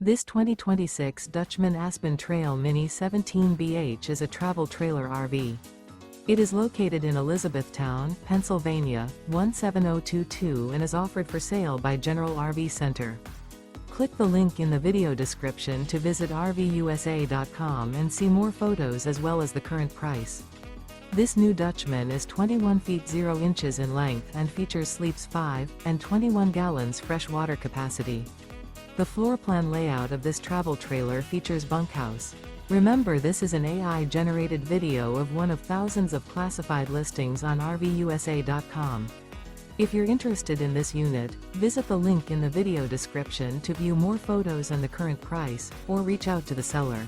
This 2026 Dutchmen Aspen Trail Mini 17BH is a travel trailer RV. It is located in Elizabethtown, Pennsylvania, 17022 and is offered for sale by General RV Center. Click the link in the video description to visit RVUSA.com and see more photos as well as the current price. This new Dutchman is 21 feet 0 inches in length and features sleeps 5 and 21 gallons fresh water capacity. The floor plan layout of this travel trailer features bunkhouse. Remember, this is an AI-generated video of one of thousands of classified listings on RVUSA.com. If you're interested in this unit, visit the link in the video description to view more photos and the current price, or reach out to the seller.